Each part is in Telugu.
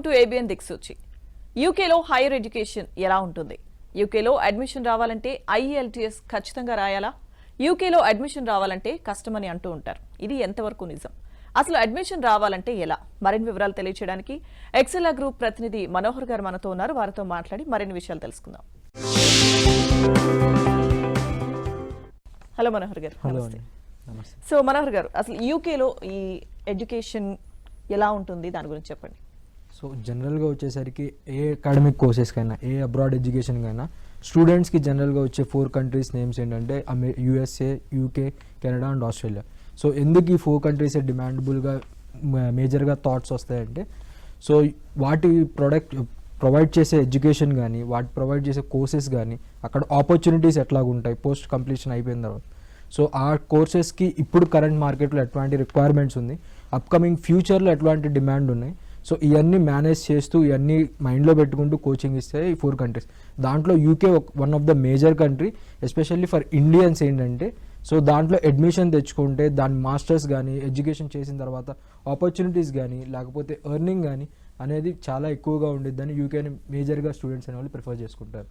వెల్కమ్ టు ఏబిఎన్ దిక్సూచి. యూకేలో హైయర్ ఎడ్యుకేషన్ ఎలా ఉంటుంది? యూకేలో అడ్మిషన్ రావాలంటే IELTS ఖచ్చితంగా రాయాలా? యూకేలో అడ్మిషన్ రావాలంటే కష్టమని అంటూ ఉంటారు. ఇది ఎంతవరకు నిజం? అసలు అడ్మిషన్ రావాలంటే ఎలా? మరిన్ని వివరాలు తెలియజేయడానికి ఎక్సెలా గ్రూప్ ప్రతినిధి మనోహర్ గారు మనతో ఉన్నారు. వారితో మాట్లాడి మరిన్ని విషయాలు తెలుసుకుందాం. హలో మనోహర్ గారు. నమస్తే. సో మనోహర్ గారు, అసలు యూకేలో ఈ ఎడ్యుకేషన్ ఎలా ఉంటుంది, దాని గురించి చెప్పండి. సో జనరల్గా వచ్చేసరికి ఏ అకాడమిక్ కోర్సెస్కైనా ఏ అబ్రాడ్ ఎడ్యుకేషన్కైనా స్టూడెంట్స్కి జనరల్గా వచ్చే 4 కంట్రీస్ నేమ్స్ ఏంటంటే USA, UK, Canada and Australia. So ఎందుకు ఈ 4 కంట్రీస్ డిమాండబుల్గా మేజర్గా థాట్స్ వస్తాయంటే, సో వాటి ప్రొవైడ్ చేసే ఎడ్యుకేషన్ కానీ వాటి ప్రొవైడ్ చేసే కోర్సెస్ కానీ అక్కడ ఆపర్చునిటీస్ ఎట్లాగుంటాయి పోస్ట్ కంప్లీషన్ అయిపోయిన తర్వాత. సో ఆ కోర్సెస్కి ఇప్పుడు కరెంట్ మార్కెట్లో ఎట్లాంటి రిక్వైర్మెంట్స్ ఉంది, అప్కమింగ్ ఫ్యూచర్లో ఎట్లాంటి డిమాండ్ ఉన్నాయి. సో ఇవన్నీ మేనేజ్ చేస్తూ ఇవన్నీ మైండ్లో పెట్టుకుంటూ కోచింగ్ ఇస్తే ఈ 4 కంట్రీస్. దాంట్లో UK one of the major country, especially for Indians ఏంటంటే, సో దాంట్లో అడ్మిషన్ తెచ్చుకుంటే దాని మాస్టర్స్ కానీ ఎడ్యుకేషన్ చేసిన తర్వాత ఆపర్చునిటీస్ కానీ లేకపోతే ఎర్నింగ్ కానీ అనేది చాలా ఎక్కువగా ఉండిద్దని యూకేని మేజర్గా స్టూడెంట్స్ అనే వాళ్ళు ప్రిఫర్ చేసుకుంటారు.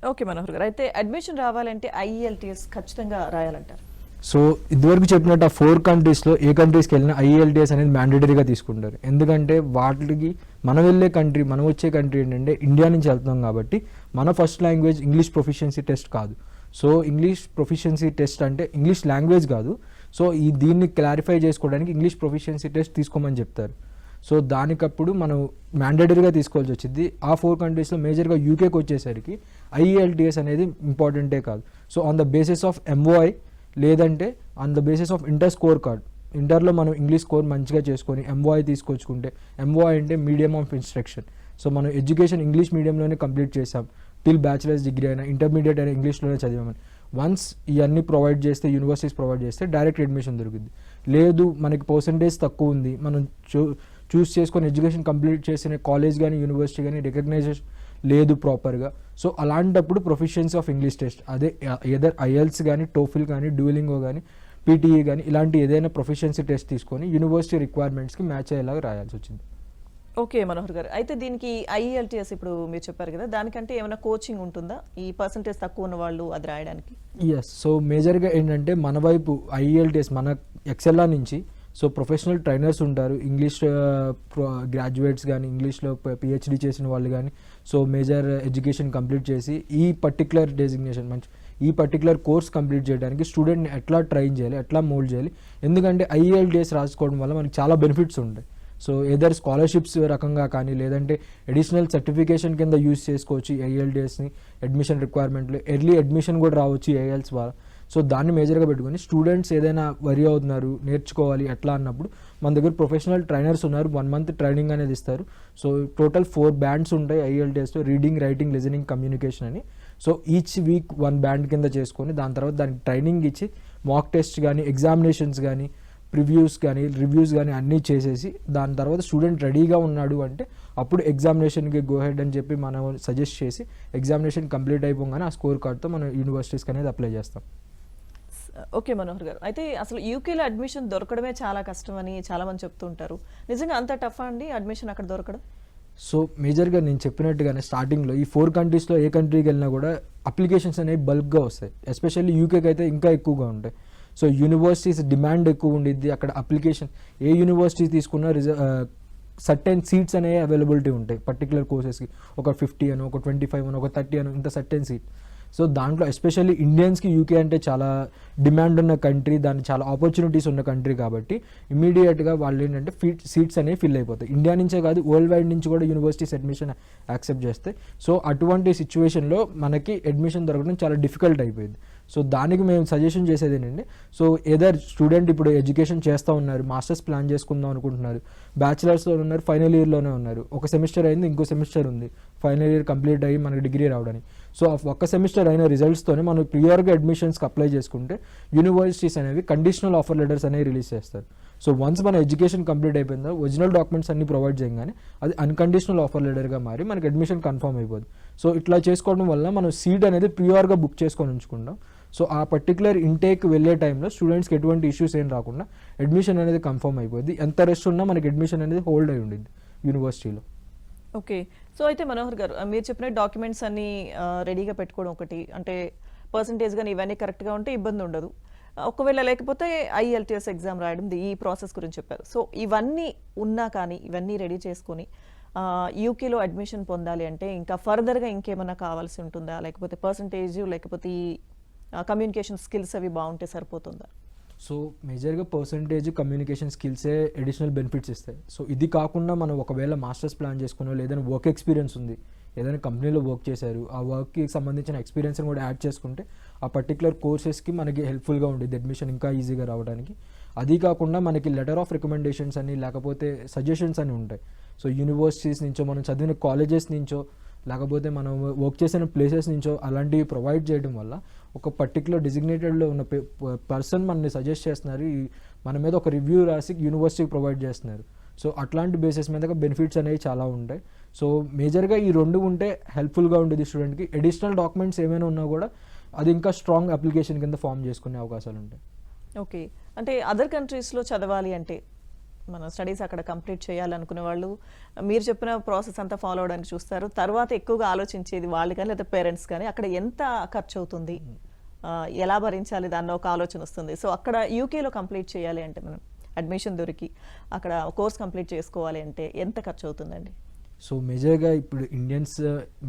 ఓకే మనోహర్ గారు, అయితే అడ్మిషన్ రావాలంటే IELTS ఖచ్చితంగా రాయాలంటారు. సో ఇదివరకు చెప్పినట్టు ఆ 4 కంట్రీస్లో ఏ కంట్రీస్కి వెళ్ళినా IELTS అనేది మ్యాండేటరీగా తీసుకుంటారు. ఎందుకంటే వాటికి మనం వెళ్ళే కంట్రీ, మనం వచ్చే కంట్రీ ఏంటంటే ఇండియా నుంచి వెళ్తున్నాం కాబట్టి మన first language English proficiency test కాదు. సో ఇంగ్లీష్ ప్రొఫిషియన్సీ టెస్ట్ అంటే ఇంగ్లీష్ లాంగ్వేజ్ కాదు. సో దీన్ని క్లారిఫై చేసుకోవడానికి ఇంగ్లీష్ ప్రొఫిషియన్సీ టెస్ట్ తీసుకోమని చెప్తారు. సో దానికప్పుడు మనం మ్యాండేటరీగా తీసుకోవాల్సి వచ్చింది. ఆ 4 కంట్రీస్లో మేజర్గా యూకేకి వచ్చేసరికి IELTS అనేది ఇంపార్టెంటే కాదు. So on the basis of MOI లేదంటే on the basis of inter score card, ఇంటర్లో మనం ఇంగ్లీష్ స్కోర్ మంచిగా చేసుకొని MOI తీసుకొచ్చుకుంటే, MOI అంటే మీడియం ఆఫ్ ఇన్స్ట్రక్షన్. సో మనం ఎడ్యుకేషన్ ఇంగ్లీష్ మీడియంలోనే కంప్లీట్ చేసాం, టిల్ బ్యాచిలర్స్ డిగ్రీ అయినా ఇంటర్మీడియట్ అయినా ఇంగ్లీష్లోనే చదివామని. వన్స్ ఇవన్నీ ప్రొవైడ్ చేస్తే, యూనివర్సిటీస్ ప్రొవైడ్ చేస్తే డైరెక్ట్ అడ్మిషన్ దొరుకుద్ది. లేదు మనకి పర్సంటేజ్ తక్కువ ఉంది, మనం చూస్ చేసుకొని ఎడ్యుకేషన్ కంప్లీట్ చేసిన కాలేజ్ కానీ యూనివర్సిటీ కానీ రికగ్నైజేషన్ లేదు ప్రాపర్గా. సో అలాంటప్పుడు ప్రొఫిషియన్సీ ఆఫ్ ఇంగ్లీష్ టెస్ట్, అదే ఏదర్ IELTS కానీ TOEFL కానీ డ్యూలింగో కానీ PTE కానీ ఇలాంటి ఏదైనా ప్రొఫిషియన్సీ టెస్ట్ తీసుకొని యూనివర్సిటీ రిక్వైర్మెంట్స్కి మ్యాచ్ అయ్యేలాగా రాయాల్సి వచ్చింది. ఓకే మనోహర్ గారు, అయితే దీనికి IELTS ఇప్పుడు మీరు చెప్పారు కదా, దానికంటే ఏమైనా కోచింగ్ ఉంటుందా ఈ పర్సంటేజ్ తక్కువ ఉన్న వాళ్ళు అది రాయడానికి? ఎస్. సో మేజర్గా ఏంటంటే మన వైపు IELTS మన ఎక్సెల్లా నుంచి సో ప్రొఫెషనల్ ట్రైనర్స్ ఉంటారు, ఇంగ్లీష్ గ్రాడ్యుయేట్స్ కానీ ఇంగ్లీష్లో PhD చేసిన వాళ్ళు కానీ, సో మేజర్ ఎడ్యుకేషన్ కంప్లీట్ చేసి ఈ పర్టికులర్ డెసిగ్నేషన్ ఈ పర్టికులర్ కోర్స్ కంప్లీట్ చేయడానికి స్టూడెంట్ని ఎట్లా ట్రైన్ చేయాలి, ఎట్లా మోల్డ్ చేయాలి. ఎందుకంటే IELTS రాసుకోవడం వల్ల మనకి చాలా బెనిఫిట్స్ ఉంటాయి. సో ఏదర్ స్కాలర్షిప్స్ రకంగా కానీ లేదంటే అడిషనల్ సర్టిఫికేషన్ కింద యూజ్ చేసుకోవచ్చు IELTSని. అడ్మిషన్ రిక్వైర్మెంట్లో ఎర్లీ అడ్మిషన్ కూడా రావచ్చు IELTS ద్వారా. సో దాన్ని మేజర్గా పెట్టుకొని స్టూడెంట్స్ ఏదైనా వరి అవుతున్నారు, నేర్చుకోవాలి ఎట్లా అన్నప్పుడు మన దగ్గర ప్రొఫెషనల్ ట్రైనర్స్ ఉన్నారు. 1 month ట్రైనింగ్ అనేది ఇస్తారు. సో టోటల్ 4 bands ఉంటాయి IELTSలో, రీడింగ్, రైటింగ్, లిజనింగ్, కమ్యూనికేషన్ అని. సో ఈచ్ వీక్ 1 band కింద చేసుకొని దాని తర్వాత దానికి ట్రైనింగ్ ఇచ్చి మాక్ టెస్ట్ కానీ ఎగ్జామినేషన్స్ కానీ ప్రివ్యూస్ కానీ రివ్యూస్ కానీ అన్నీ చేసేసి దాని తర్వాత స్టూడెంట్ రెడీగా ఉన్నాడు అంటే అప్పుడు ఎగ్జామినేషన్కి గో హెడ్ అని చెప్పి మనం సజెస్ట్ చేసి ఎగ్జామినేషన్ కంప్లీట్ అయిపోగానే ఆ స్కోర్ కార్డ్తో మనం యూనివర్సిటీస్కి అనేది అప్లై చేస్తాం. ఓకే మనోహర్ గారు, అయితే అసలు యూకేలో అడ్మిషన్ దొరకడమే చాలా కష్టం అని చాలా మంది చెప్తూ ఉంటారు. నిజంగా అంత టఫ్ అండి అడ్మిషన్ అక్కడ దొరకడం? సో మేజర్గా నేను చెప్పినట్టుగానే స్టార్టింగ్లో ఈ 4 కంట్రీస్లో ఏ కంట్రీకి వెళ్ళినా కూడా అప్లికేషన్స్ అనేవి బల్క్గా వస్తాయి. ఎస్పెషల్లీ యూకేకి అయితే ఇంకా ఎక్కువగా ఉంటాయి. సో యూనివర్సిటీస్ డిమాండ్ ఎక్కువ ఉండిద్ది. అక్కడ అప్లికేషన్ ఏ యూనివర్సిటీ తీసుకున్నా సర్టెన్ సీట్స్ అనేవి అవైలబిలిటీ ఉంటాయి పర్టికులర్ కోర్సెస్కి. ఒక 50 అని, ఒక 25 అని, ఒక 30 అని, ఇంత సర్టెన్ సీట్. సో దాంట్లో ఎస్పెషల్లీ ఇండియన్స్కి UK అంటే చాలా డిమాండ్ ఉన్న కంట్రీ, దాని చాలా ఆపర్చునిటీస్ ఉన్న కంట్రీ కాబట్టి ఇమీడియట్గా వాళ్ళు ఏంటంటే సీట్స్ అనేవి ఫిల్ అయిపోతాయి. ఇండియా నుంచే కాదు వరల్డ్ వైడ్ నుంచి కూడా యూనివర్సిటీస్ అడ్మిషన్ యాక్సెప్ట్ చేస్తాయి. సో అటువంటి సిచ్యువేషన్లో మనకి అడ్మిషన్ దొరకడం చాలా డిఫికల్ట్ అయిపోయింది. సో దానికి మేము సజెషన్ చేసేది ఏంటంటే, సో ఏదర్ స్టూడెంట్ ఇప్పుడు ఎడ్యుకేషన్ చేస్తూ ఉన్నారు, మాస్టర్స్ ప్లాన్ చేసుకుందాం అనుకుంటున్నారు, బ్యాచిలర్స్లో ఉన్నారు, ఫైనల్ ఇయర్లోనే ఉన్నారు, ఒక సెమిస్టర్ అయింది, ఇంకో సెమిస్టర్ ఉంది, ఫైనల్ ఇయర్ కంప్లీట్ అయ్యి మనకి డిగ్రీ రావడానికి. సో ఒక్క సెమిస్టర్ అయిన రిజల్ట్స్తోనే మనం ప్రియార్గా అడ్మిషన్స్కి అప్లై చేసుకుంటే యూనివర్సిటీస్ అనేవి కండిషనల్ ఆఫర్ లెటర్స్ అనేవి రిలీజ్ చేస్తారు. సో వన్స్ మన ఎడ్యుకేషన్ కంప్లీట్ అయిపోయిందో ఒరిజినల్ డాక్యుమెంట్స్ అన్ని ప్రొవైడ్ చేయగానే అది అన్కండిషనల్ ఆఫర్ లెటర్గా మారి మనకి అడ్మిషన్ కన్ఫర్మ్ అయిపోద్ది. సో ఇట్లా చేసుకోవడం వల్ల మనం సీట్ అనేది ప్రియార్గా బుక్ చేసుకొని ఉంచుకుంటాం. సో ఆ పర్టికులర్ ఇంటేక్ వెళ్ళే టైంలో స్టూడెంట్స్కి ఎటువంటి ఇష్యూస్ ఏం రాకుండా అడ్మిషన్ అనేది కన్ఫర్మ్ అయిపోద్ది. ఎంత రెస్ట్ ఉన్నా మనకి అడ్మిషన్ అనేది హోల్డ్ అయి ఉండిద్ది యూనివర్సిటీలో. ఓకే. సో, అయితే మనోహర్ గారు మీరు చెప్పిన డాక్యుమెంట్స్ అన్నీ రెడీగా పెట్టుకోవడం ఒకటి. అంటే పర్సెంటేజ్ గాని ఇవన్నీ కరెక్ట్‌గా ఉంటే ఇబ్బందుండదు. ఒకవేళ లేకపోతే ఐఎల్టీఎస్ ఎగ్జామ్ రాయడం ఈ ప్రాసెస్ గురించి చెప్పారు. సో, ఇవన్నీ ఉన్నా కానీ ఇవన్నీ రెడీ చేసుకొని యూకేలో అడ్మిషన్ పొందాలి అంటే ఇంకా ఫర్దర్‌గా ఇంకేమన్నా కావాల్సి ఉంటుందా? లేకపోతే పర్సెంటేజ్ లేకపోతే ఈ కమ్యూనికేషన్ స్కిల్స్ అవి బావుంటే సరిపోతుందా? సో మేజర్గా పర్సంటేజ్ కమ్యూనికేషన్ స్కిల్సే అడిషనల్ బెనిఫిట్స్ ఇస్తాయి. సో ఇది కాకుండా మనం ఒకవేళ మాస్టర్స్ ప్లాన్ చేసుకున్నా లేదంటే వర్క్ ఎక్స్పీరియన్స్ ఉంది, ఏదైనా కంపెనీలో వర్క్ చేశారు, ఆ వర్క్కి సంబంధించిన ఎక్స్పీరియన్స్ని కూడా యాడ్ చేసుకుంటే ఆ పర్టికులర్ కోర్సెస్కి మనకి హెల్ప్ఫుల్గా ఉండేది అడ్మిషన్ ఇంకా ఈజీగా రావడానికి. అది కాకుండా మనకి లెటర్ ఆఫ్ రికమెండేషన్స్ అని లేకపోతే సజెషన్స్ అని ఉంటాయి. సో యూనివర్సిటీస్ నుంచో మనం చదివిన కాలేజెస్ నుంచో లేకపోతే మనం వర్క్ చేసిన ప్లేసెస్ నుంచో అలాంటివి ప్రొవైడ్ చేయడం వల్ల ఒక పర్టికులర్ డిజిగ్నేటెడ్లో ఉన్న పర్సన్ మనని సజెస్ట్ చేస్తున్నారు, మన మీద ఒక రివ్యూ రాసి యూనివర్సిటీకి ప్రొవైడ్ చేస్తున్నారు. సో అట్లాంటి బేసిస్ మీద బెనిఫిట్స్ అనేవి చాలా ఉంటాయి. సో మేజర్గా ఈ రెండు ఉంటే హెల్ప్ఫుల్గా ఉండేది స్టూడెంట్కి. అడిషనల్ డాక్యుమెంట్స్ ఏమైనా ఉన్నా కూడా అది ఇంకా స్ట్రాంగ్ అప్లికేషన్ కింద ఫామ్ చేసుకునే అవకాశాలు ఉంటాయి. ఓకే. అంటే అదర్ కంట్రీస్‌లో చదవాలి అంటే మన స్టడీస్ అక్కడ కంప్లీట్ చేయాలనుకునే వాళ్ళు మీరు చెప్పిన ప్రాసెస్ అంతా ఫాలో అవ్వడానికి చూస్తారు. తర్వాత ఎక్కువగా ఆలోచించేది వాళ్ళు కానీ లేదా పేరెంట్స్ కానీ అక్కడ ఎంత ఖర్చు అవుతుంది, ఎలా భరించాలి దానిలో ఒక ఆలోచన వస్తుంది. సో అక్కడ యూకేలో కంప్లీట్ చేయాలి అంటే మనం అడ్మిషన్ దొరికి అక్కడ కోర్స్ కంప్లీట్ చేసుకోవాలి అంటే ఎంత ఖర్చు అవుతుందండి? సో మేజర్గా ఇప్పుడు ఇండియన్స్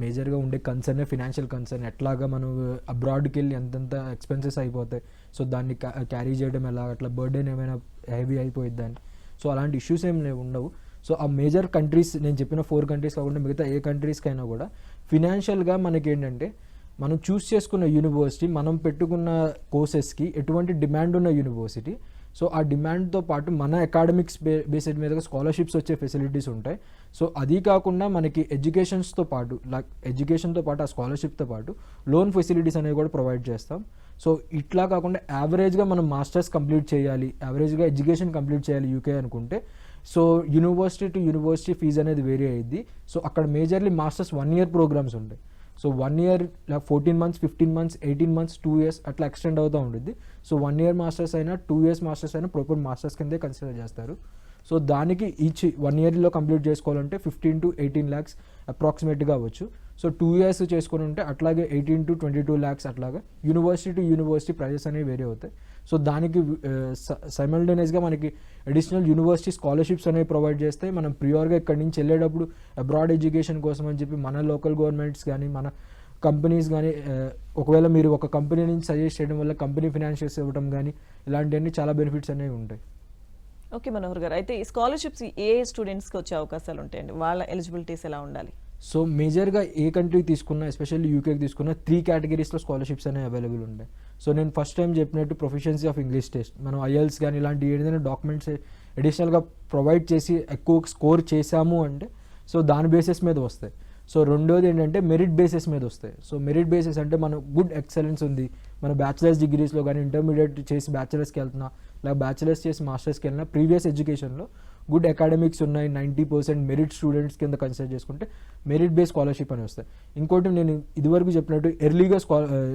మేజర్గా ఉండే కన్సర్నే ఫినాన్షియల్ కన్సర్న్. ఎట్లాగా మనం అబ్రాడ్కి వెళ్ళి ఎంతెంత ఎక్స్పెన్సెస్ అయిపోతాయి, సో దాన్ని క్యారీ చేయడం ఎలా, అట్లా బర్డెన్ ఏమైనా హెవీ అయిపోయిద్ది అని. సో అలాంటి ఇష్యూస్ ఏం ఉండవు. సో ఆ మేజర్ కంట్రీస్ నేను చెప్పిన 4 కంట్రీస్ కాకుండా మిగతా ఏ కంట్రీస్కైనా కూడా ఫినాన్షియల్గా మనకి ఏంటంటే మనం చూస్ చేసుకున్న యూనివర్సిటీ మనం పెట్టుకున్న కోర్సెస్కి ఎటువంటి డిమాండ్ ఉన్న యూనివర్సిటీ. సో ఆ డిమాండ్తో పాటు మన అకాడమిక్స్ బేస్డ్ మీద స్కాలర్షిప్స్ వచ్చే ఫెసిలిటీస్ ఉంటాయి. సో అది కాకుండా మనకి ఎడ్యుకేషన్తో పాటు ఆ స్కాలర్షిప్తో పాటు లోన్ ఫెసిలిటీస్ అనేవి కూడా ప్రొవైడ్ చేస్తాం. సో ఇట్లా కాకుండా యావరేజ్గా మనం మాస్టర్స్ కంప్లీట్ చేయాలి, యావరేజ్గా ఎడ్యుకేషన్ కంప్లీట్ చేయాలి యూకే అనుకుంటే so university to university fees అనేది వేరీ అయ్యిద్ది. సో అక్కడ మేజర్లీ మాస్టర్స్ 1 year ప్రోగ్రామ్స్ ఉంటాయి. So 1 year 14 months, 15 months, 18 months, 2 years అట్లా ఎక్స్టెండ్ అవుతూ ఉంటుంది. సో 1 year మాస్టర్స్ అయినా 2 years మాస్టర్స్ అయినా ప్రాపర్ మాస్టర్స్ కిందే కన్సిడర్ చేస్తారు. సో దానికి ఈచ్ 1 yearలో కంప్లీట్ చేసుకోవాలంటే 15 to 18 lakhs అప్రాక్సిమేట్గా అవ్వచ్చు. సో 2 years చేసుకొని ఉంటే అట్లాగే 18 to 22 lakhs అట్లాగా యూనివర్సిటీ టు యూనివర్సిటీ ప్రైజెస్ అనేవి వేరే అవుతాయి. సో దానికి సైమల్టేనియస్గా మనకి అడిషనల్ యూనివర్సిటీ స్కాలర్షిప్స్ అనేవి ప్రొవైడ్ చేస్తే మనం ప్రియోర్గా ఇక్కడి నుంచి వెళ్ళేటప్పుడు అబ్రాడ్ ఎడ్యుకేషన్ కోసం అని చెప్పి మన లోకల్ గవర్నమెంట్స్ కానీ మన కంపెనీస్ కానీ ఒకవేళ మీరు ఒక కంపెనీ నుంచి సజెస్ట్ చేయడం వల్ల కంపెనీ ఫినాన్షియల్స్ ఇవ్వడం కానీ ఇలాంటివన్నీ చాలా బెనిఫిట్స్ అనేవి ఉంటాయి. ఓకే మనోహర్ గారు, అయితే ఈ స్కాలర్షిప్స్ ఏ స్టూడెంట్స్కి వచ్చే అవకాశాలు ఉంటాయండి? వాళ్ళ ఎలిజిబిలిటీస్ ఎలా ఉండాలి? సో మేజర్గా ఏ కంట్రీకి తీసుకున్నా ఎస్పెషల్లీ యూకేకి తీసుకున్నా 3 categories స్కాలర్షిప్స్ అనేవి అవైలబుల్ ఉంటాయి. సో నేను ఫస్ట్ టైం చెప్పినట్టు ప్రొఫిషియన్సీ ఆఫ్ ఇంగ్లీష్ టెస్ట్, మనం ఐఎల్స్ కానీ ఇలాంటి ఏదైనా డాక్యుమెంట్స్ అడిషనల్గా ప్రొవైడ్ చేసి ఎక్కువ స్కోర్ చేశాము అంటే సో దాని బేసిస్ మీద వస్తాయి. సో రెండోది ఏంటంటే మెరిట్ బేసిస్ మీద వస్తాయి. సో మెరిట్ బేసిస్ అంటే మన గుడ్ ఎక్సలెన్స్ ఉంది, మన బ్యాచిలర్స్ డిగ్రీస్లో కానీ ఇంటర్మీడియట్ చేసి బ్యాచిలర్స్కి వెళ్తున్నా లేదా బ్యాచిలర్స్ చేసి మాస్టర్స్కి వెళ్ళినా ప్రీవియస్ ఎడ్యుకేషన్లో గుడ్ అకాడమిక్స్ ఉన్నాయి, 90% మెరిట్ స్టూడెంట్స్ కింద కన్సిడర్ చేసుకుంటే మెరిట్ బేస్ స్కాలర్షిప్ అని వస్తాయి. ఇంకోటి నేను ఇదివరకు చెప్పినట్టు ఎర్లీగా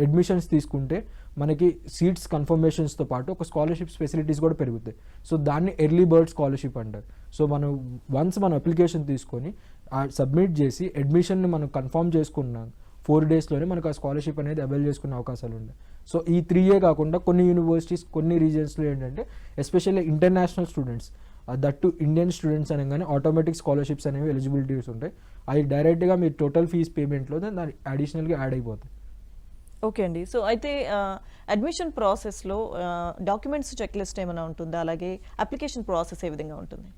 అడ్మిషన్స్ తీసుకుంటే మనకి సీట్స్ కన్ఫర్మేషన్స్తో పాటు ఒక స్కాలర్షిప్స్ ఫెసిలిటీస్ కూడా పెరుగుతాయి. సో దాన్ని ఎర్లీ బర్డ్ స్కాలర్షిప్ అంటారు. సో మనం వన్స్ మనం అప్లికేషన్ తీసుకొని సబ్మిట్ చేసి అడ్మిషన్ని మనం కన్ఫర్మ్ చేసుకున్నాం 4 daysలోనే మనకు ఆ స్కాలర్షిప్ అనేది అవైల్ చేసుకునే అవకాశాలు ఉన్నాయి. సో ఈ 3 కాకుండా కొన్ని యూనివర్సిటీస్ కొన్ని రీజియన్స్లో ఏంటంటే especially international students that Indian students అనగానే ఆటోమేటిక్ స్కాలర్షిప్స్ అనేవి ఎలిజిబిలిటీస్ ఉంటాయి. అవి డైరెక్ట్గా మీ టోటల్ ఫీజ్ పేమెంట్లో దాని అడిషనల్గా యాడ్ అయిపోతాయి. ఓకే అండి. సో అయితే అడ్మిషన్ ప్రాసెస్లో డాక్యుమెంట్స్ చెక్ లిస్ట్ ఏమైనా ఉంటుందా? అలాగే అప్లికేషన్ ప్రాసెస్ ఏ విధంగా ఉంటుంది?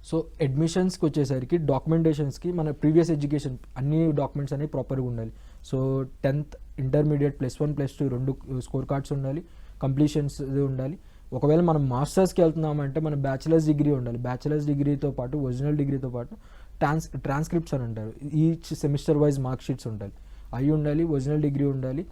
సో అడ్మిషన్స్కి వచ్చేసరికి డాక్యుమెంటేషన్స్కి మన ప్రీవియస్ ఎడ్యుకేషన్ అన్ని డాక్యుమెంట్స్ అనేవి ప్రాపర్గా ఉండాలి. So 10th intermediate +1 +2 2 score cards ఉండాలి, కంప్లీషన్స్ ఉండాలి. ఒకవేళ మనం మాస్టర్స్కి వెళ్తున్నామంటే మన బ్యాచిలర్స్ డిగ్రీ ఉండాలి. బ్యాచిలర్స్ డిగ్రీతో పాటు ఒరిజినల్ డిగ్రీతో పాటు ట్రాన్స్క్రిప్ట్స్ అని అంటారు, each semester wise mark sheets ఉండాలి, అవి ఉండాలి, ఒరిజినల్ డిగ్రీ ఉండాలి.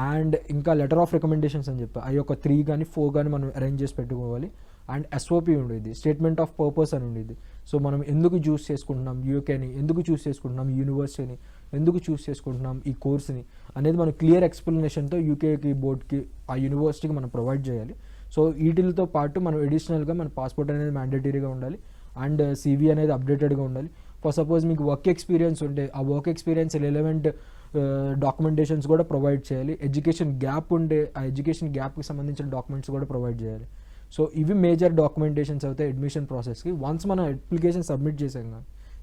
అండ్ ఇంకా లెటర్ ఆఫ్ రికమెండేషన్స్ అని చెప్పి అవి ఒక 3 కానీ 4 కానీ మనం అరేంజ్ చేసి పెట్టుకోవాలి. అండ్ ఎస్ఓపి ఉండేది, స్టేట్మెంట్ ఆఫ్ పర్పస్ అని ఉండేది. సో మనం ఎందుకు చూస్ చేసుకుంటున్నాం యూకేని, ఎందుకు చూస్ చేసుకుంటున్నాం యూనివర్సిటీని, ఎందుకు చూస్ చేసుకుంటున్నాం ఈ కోర్స్ని అనేది మనం క్లియర్ ఎక్స్ప్లెనేషన్తో యూకేకి బోర్డ్కి ఆ యూనివర్సిటీకి మనం ప్రొవైడ్ చేయాలి. సో వీటితో పాటు మనం అడిషనల్గా మన పాస్పోర్ట్ అనేది మ్యాండేటరీగా ఉండాలి అండ్ CV అనేది అప్డేటెడ్గా ఉండాలి. ఫర్ సపోజ్ మీకు వర్క్ ఎక్స్పీరియన్స్ ఉంటే ఆ వర్క్ ఎక్స్పీరియన్స్ రిలవెంట్ డాక్యుమెంటేషన్స్ కూడా ప్రొవైడ్ చేయాలి. ఎడ్యుకేషన్ గ్యాప్ ఉంటే ఆ ఎడ్యుకేషన్ గ్యాప్కి సంబంధించిన డాక్యుమెంట్స్ కూడా ప్రొవైడ్ చేయాలి. సో ఇవి మేజర్ డాక్యుమెంటేషన్స్ అవుతాయి అడ్మిషన్ ప్రాసెస్కి. వన్స్ మనం అప్లికేషన్ సబ్మిట్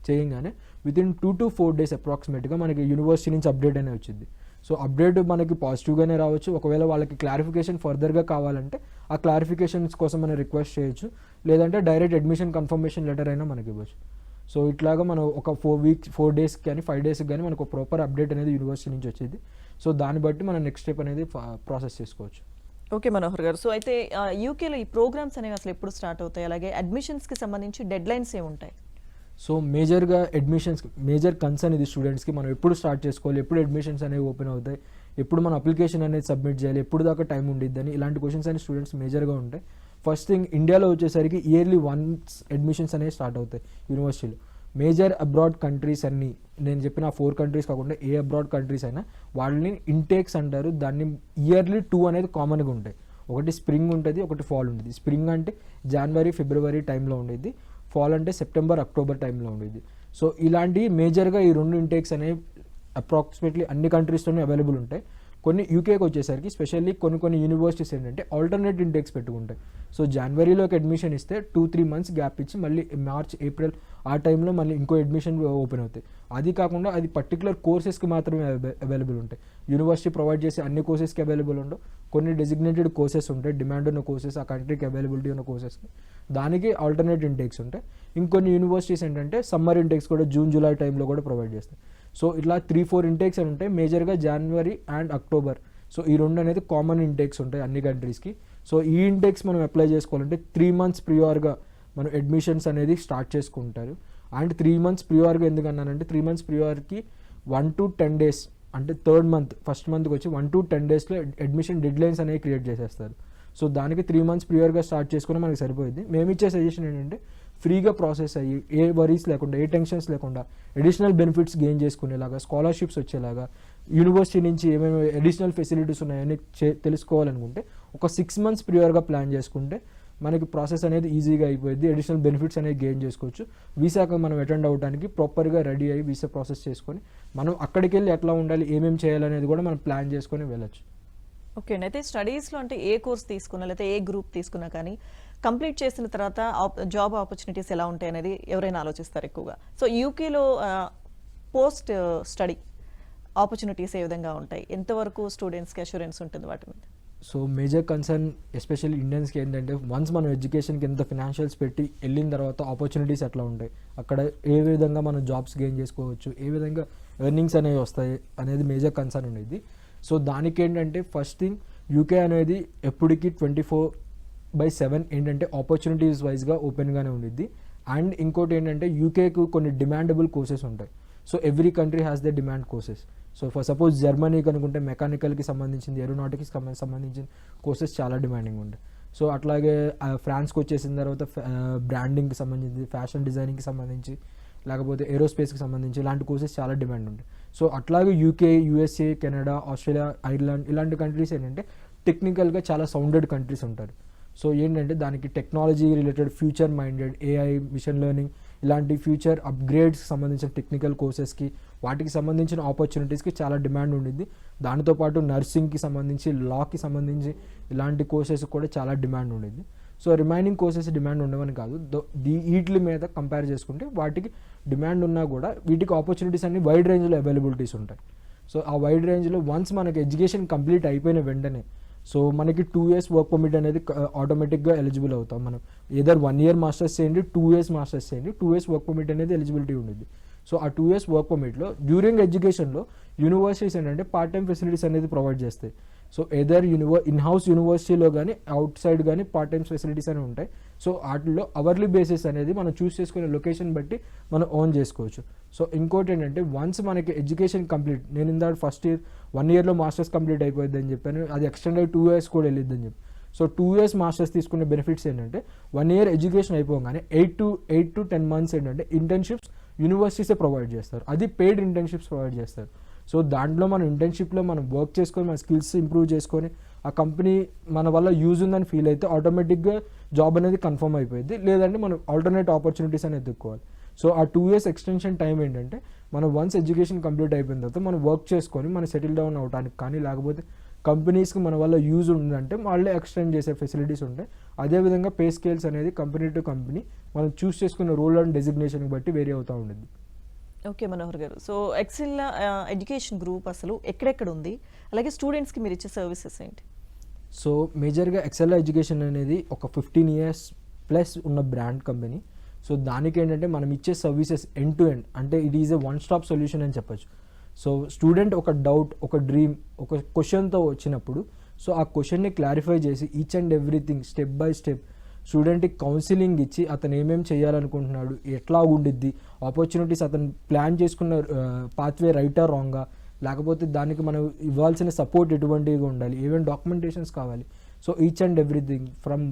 చేయగానే వితిన్ 2 to 4 days అప్రాక్సిమేట్గా మనకి యూనివర్సిటీ నుంచి అప్డేట్ అనేది వచ్చింది. సో అప్డేట్ మనకి పాజిటివ్గానే రావచ్చు. ఒకవేళ వాళ్ళకి క్లారిఫికేషన్ ఫర్దర్గా కావాలంటే ఆ క్లారిఫికేషన్స్ కోసం మనం రిక్వెస్ట్ చేయొచ్చు, లేదంటే డైరెక్ట్ అడ్మిషన్ కన్ఫర్మేషన్ లెటర్ అయినా మనకి ఇవ్వచ్చు. సో ఇట్లాగా మనం ఒక 4 days కానీ 5 days కానీ మనకు ప్రాపర్ అప్డేట్ అనేది యూనివర్సిటీ నుంచి వచ్చేది. సో దాన్ని బట్టి మనం నెక్స్ట్ స్టెప్ అనేది ప్రాసెస్ చేసుకోవచ్చు. ఓకే మనోహర్ గారు, సో అయితే యూకేలో ఈ ప్రోగ్రామ్స్ అనేవి అసలు ఎప్పుడు స్టార్ట్ అవుతాయి, అలాగే అడ్మిషన్స్కి సంబంధించి డెడ్ లైన్స్ ఏముంటాయి? సో మేజర్గా మేజర్ కన్సర్న్ ఇది స్టూడెంట్స్కి. మనం ఎప్పుడు స్టార్ట్ చేసుకోవాలి, ఎప్పుడు అడ్మిషన్స్ అనేవి ఓపెన్ అవుతాయి, ఎప్పుడు మన అప్లికేషన్ అనేది సబ్మిట్ చేయాలి, ఎప్పుడు దాకా టైం ఉండిద్దని ఇలాంటి క్వశ్చన్స్ అనేవి స్టూడెంట్స్ మేజర్గా ఉంటాయి. ఫస్ట్ థింగ్, ఇండియాలో వచ్చేసరికి ఇయర్లీ వన్స్ అడ్మిషన్స్ అనేవి స్టార్ట్ అవుతాయి యూనివర్సిటీలో. మేజర్ అబ్రాడ్ కంట్రీస్ అన్నీ నేను చెప్పిన 4 countries కాకుండా ఏ అబ్రాడ్ కంట్రీస్ అయినా వాళ్ళని ఇంటేక్స్ అంటారు. దాన్ని ఇయర్లీ 2 అనేది కామన్గా ఉంటాయి. ఒకటి స్ప్రింగ్ ఉంటుంది, ఒకటి ఫాల్ ఉంటుంది. స్ప్రింగ్ అంటే జనవరి ఫిబ్రవరి టైంలో ఉండేది, ఫాల్ అంటే సెప్టెంబర్ అక్టోబర్ టైంలో ఉండేది. సో ఇలాంటి మేజర్గా ఈ 2 ఇంటేక్స్ అనేవి అప్రాక్సిమేట్లీ అన్ని కంట్రీస్లోనే అవైలబుల్ ఉంటాయి. కొన్ని యూకేకి వచ్చేసరికి స్పెషల్లీ కొన్ని యూనివర్సిటీస్ ఏంటంటే ఆల్టర్నేట్ ఇంటేక్స్ పెట్టుకుంటాయి. సో జనవరిలోకి అడ్మిషన్ ఇస్తే 2-3 months గ్యాప్ ఇచ్చి మళ్ళీ మార్చ్ ఏప్రిల్ ఆ టైంలో మళ్ళీ ఇంకో అడ్మిషన్ ఓపెన్ అవుతాయి. అది కాకుండా అది పర్టికులర్ కోర్సెస్కి మాత్రమే అవైలబుల్ ఉంటాయి. యూనివర్సిటీ ప్రొవైడ్ చేసే అన్ని కోర్సెస్కి అవైలబుల్ ఉండవు. కొన్ని డెసిగ్నేటెడ్ కోర్సెస్ ఉంటాయి, డిమాండ్ ఉన్న కోర్సెస్, ఆ కంట్రీకి అవైలబిలిటీ ఉన్న కోర్సెస్కి, దానికి ఆల్టర్నేట్ ఇంటేక్స్ ఉంటాయి. ఇంకొన్ని యూనివర్సిటీస్ ఏంటంటే సమ్మర్ ఇంటేక్స్ కూడా జూన్ జూలై టైంలో కూడా ప్రొవైడ్ చేస్తాయి. సో ఇట్లా 3-4 ఇంటేక్స్ అని ఉంటాయి మేజర్గా జనవరి అండ్ అక్టోబర్. సో ఈ 2 అనేది కామన్ ఇంటేక్స్ ఉంటాయి అన్ని కంట్రీస్కి. సో ఈ ఇంటేక్స్ మనం అప్లై చేసుకోవాలంటే 3 months ప్రియార్గా మనం అడ్మిషన్స్ అనేది స్టార్ట్ చేసుకుంటారు. And 3 months ప్రియార్గా ఎందుకన్నానంటే 3 months ప్రియార్కి 1 to 10 days అంటే థర్డ్ మంత్ ఫస్ట్ మంత్కి వచ్చి 1 to 10 daysలో అడ్మిషన్ డెడ్ లైన్స్ అనేవి క్రియేట్ చేసేస్తారు. సో దానికి 3 months ప్రియార్గా స్టార్ట్ చేసుకుని మనకి సరిపోయింది. మేము ఇచ్చే సజెషన్ ఏంటంటే ఫ్రీగా ప్రాసెస్ అయ్యి ఏ వరీస్ లేకుండా ఏ టెన్షన్స్ లేకుండా అడిషనల్ బెనిఫిట్స్ గెయిన్ చేసుకునేలాగా, స్కాలర్షిప్స్ వచ్చేలాగా, యూనివర్సిటీ నుంచి ఏమేమి అడిషనల్ ఫెసిలిటీస్ ఉన్నాయని తెలుసుకోవాలనుకుంటే ఒక 6 months ప్రియార్గా ప్లాన్ చేసుకుంటే మనకి ప్రాసెస్ అనేది ఈజీగా అయిపోయింది. అడిషనల్ బెనిఫిట్స్ అనేది గెయిన్ చేసుకోవచ్చు. వీసాకి మనం అటెండ్ అవ్వడానికి ప్రాపర్గా రెడీ అయ్యి వీసా ప్రాసెస్ చేసుకొని మనం అక్కడికి వెళ్ళి ఎట్లా ఉండాలి, ఏమేమి చేయాలనేది కూడా మనం ప్లాన్ చేసుకొని వెళ్ళచ్చు. ఓకే అండి, అయితే స్టడీస్లో అంటే ఏ కోర్స్ తీసుకున్నా లేకపోతే ఏ గ్రూప్ తీసుకున్నా కానీ కంప్లీట్ చేసిన తర్వాత జాబ్ ఆపర్చునిటీస్ ఎలా ఉంటాయి అనేది ఎవరైనా ఆలోచిస్తారు ఎక్కువగా. సో యూకేలో పోస్ట్ స్టడీ ఆపర్చునిటీస్ ఏ విధంగా ఉంటాయి, ఎంతవరకు స్టూడెంట్స్కి అష్యూరెన్స్ ఉంటుంది వాటి మీద? సో మేజర్ కన్సర్న్ ఎస్పెషల్లీ ఇండియన్స్కి ఏంటంటే వన్స్ మనం ఎడ్యుకేషన్కి ఎంత ఫినాన్షియల్స్ పెట్టి వెళ్ళిన తర్వాత ఆపర్చునిటీస్ ఎట్లా ఉంటాయి, అక్కడ ఏ విధంగా మనం జాబ్స్ గెయిన్ చేసుకోవచ్చు, ఏ విధంగా ఎర్నింగ్స్ అనేవి వస్తాయి అనేది మేజర్ కన్సర్న్ ఉండేది. సో దానికి ఏంటంటే ఫస్ట్ థింగ్ యూకే అనేది ఎప్పటికీ 24/7 ఏంటంటే ఆపర్చునిటీస్ వైజ్గా ఓపెన్గానే ఉండిద్ది. అండ్ ఇంకోటి ఏంటంటే యూకేకు కొన్ని డిమాండబుల్ కోర్సెస్ ఉంటాయి. So every country has the demand courses. So for suppose జర్మనీకి అనుకుంటే మెకానికల్కి సంబంధించింది, ఏరోనాటిక్స్కి సంబంధించిన కోర్సెస్ చాలా డిమాండింగ్ ఉంటాయి. సో అట్లాగే ఫ్రాన్స్కి వచ్చేసిన తర్వాత బ్రాండింగ్కి సంబంధించి, ఫ్యాషన్ డిజైనింగ్కి సంబంధించి, లేకపోతే ఏరోస్పేస్కి సంబంధించి ఇలాంటి కోర్సెస్ చాలా డిమాండ్ ఉంటాయి. సో అట్లాగే UK, USA, Canada, Australia, Ireland ఇలాంటి కంట్రీస్ ఏంటంటే టెక్నికల్గా చాలా సౌండెడ్ కంట్రీస్ ఉంటారు. సో ఏంటంటే దానికి technology related, future minded, AI, machine learning ఇలాంటి ఫ్యూచర్ అప్గ్రేడ్స్కి సంబంధించిన టెక్నికల్ కోర్సెస్కి, వాటికి సంబంధించిన ఆపర్చునిటీస్కి చాలా డిమాండ్ ఉండిద్ది. దాంతోపాటు నర్సింగ్కి సంబంధించి, లాకి సంబంధించి ఇలాంటి కోర్సెస్ కూడా చాలా డిమాండ్ ఉండిద్ది. సో రిమైనింగ్ కోర్సెస్ డిమాండ్ ఉండవని కాదు, వీటి మీద కంపేర్ చేసుకుంటే వాటికి డిమాండ్ ఉన్నా కూడా వీటికి ఆపర్చునిటీస్ అన్ని వైడ్ రేంజ్లో అవైలబిలిటీస్ ఉంటాయి. సో ఆ వైడ్ రేంజ్లో వన్స్ మనకి ఎడ్యుకేషన్ కంప్లీట్ అయిపోయిన వెంటనే సో మనకి 2 years వర్క్ పర్మిట్ అనేది ఆటోమేటిక్గా ఎలిజిబుల్ అవుతాం. మనం ఏదర్ 1 year మాస్టర్స్ చేయండి, 2 years మాస్టర్స్ చేయండి, 2 years వర్క్ పర్మిట్ అనేది ఎలిజిబిలిటీ ఉండేది. సో ఆ 2 years వర్క్ పర్మిట్లో డ్యూరింగ్ ఎడ్యుకేషన్లో యూనివర్సిటీస్ ఏంటంటే పార్ట్ టైం ఫెసిలిటీస్ అనేది ప్రొవైడ్ చేస్తాయి. సో ఏదర్ ఇన్-హౌస్ యూనివర్సిటీలో కానీ అవుట్ సైడ్ కానీ పార్ట్ టైం ఫెసిలిటీస్ అనేవి ఉంటాయి. సో వాటిల్లో అవర్లీ బేసిస్ అనేది మనం చూస్ చేసుకునే లొకేషన్ బట్టి మనం ఓన్ చేసుకోవచ్చు. సో ఇంకోటి ఏంటంటే వన్స్ మనకి ఎడ్యుకేషన్ కంప్లీట్, నేను ఇందాక ఫస్ట్ ఇయర్ 1 yearలో మాస్టర్స్ కంప్లీట్ అయిపోద్ది అని చెప్పాను, అది ఎక్స్టెండ్ అయ్యి 2 years కూడా వెళ్ళిద్దని చెప్పి. సో 2 years మాస్టర్స్ తీసుకునే బెనిఫిట్స్ ఏంటంటే 1 year ఎడ్యుకేషన్ అయిపోగానే 8 to 10 months ఏంటంటే ఇంటర్న్షిప్స్ యూనివర్సిటీసే ప్రొవైడ్ చేస్తారు. అది పెయిడ్ ఇంటర్న్షిప్స్ ప్రొవైడ్ చేస్తారు. సో దాంట్లో మనం ఇంటర్న్షిప్లో మనం వర్క్ చేసుకొని మన స్కిల్స్ ఇంప్రూవ్ చేసుకొని ఆ కంపెనీ మన వల్ల యూజ్ ఉందని ఫీల్ అయితే ఆటోమేటిక్గా జాబ్ అనేది కన్ఫర్మ్ అయిపోయింది. లేదంటే మనం ఆల్టర్నేట్ ఆపర్చునిటీస్ అనేది ఎత్తుక్కోవాలి. సో ఆ 2 years ఎక్స్టెన్షన్ టైం ఏంటంటే మనం వన్స్ ఎడ్యుకేషన్ కంప్లీట్ అయిపోయిన తర్వాత మనం వర్క్ చేసుకొని మనం సెటిల్ డౌన్ అవడానికి కానీ లేకపోతే కంపెనీస్కి మన వల్ల యూజ్ ఉందంటే వాళ్ళే ఎక్స్టెండ్ చేసే ఫెసిలిటీస్ ఉంటాయి. అదేవిధంగా పే స్కేల్స్ అనేది కంపెనీ టు కంపెనీ మనం చూస్ చేసుకున్న రోల్ అండ్ డెసిగ్నేషన్కి బట్టి వేరీ అవుతూ ఉంటుంది. ఓకే మనోహర్ గారు, సో ఎక్సెల్ ఎడ్యుకేషన్ గ్రూప్ అసలు ఎక్కడెక్కడ ఉంది, అలాగే స్టూడెంట్స్కి మీరు ఇచ్చే సర్వీసెస్ ఏంటి? సో మేజర్గా ఎక్సెల్ ఎడ్యుకేషన్ అనేది ఒక 15 years ప్లస్ ఉన్న బ్రాండ్ కంపెనీ. సో దానికి ఏంటంటే మనం ఇచ్చే సర్వీసెస్ ఎండ్ టు ఎండ్, అంటే it is a one stop solution అని చెప్పొచ్చు. సో స్టూడెంట్ ఒక డౌట్, ఒక డ్రీమ్, ఒక క్వశ్చన్తో వచ్చినప్పుడు సో ఆ క్వశ్చన్ని క్లారిఫై చేసి each and everything step by step స్టూడెంట్కి కౌన్సిలింగ్ ఇచ్చి అతను ఏమేమి చేయాలనుకుంటున్నాడు, ఎట్లా ఉండిద్ది, ఆపర్చునిటీస్ అతను ప్లాన్ చేసుకున్న పాత్వే రైటా రాంగా, లేకపోతే దానికి మనం ఇవ్వాల్సిన సపోర్ట్ ఎటువంటిగా ఉండాలి, ఏమేమి డాక్యుమెంటేషన్స్ కావాలి. So each and everything from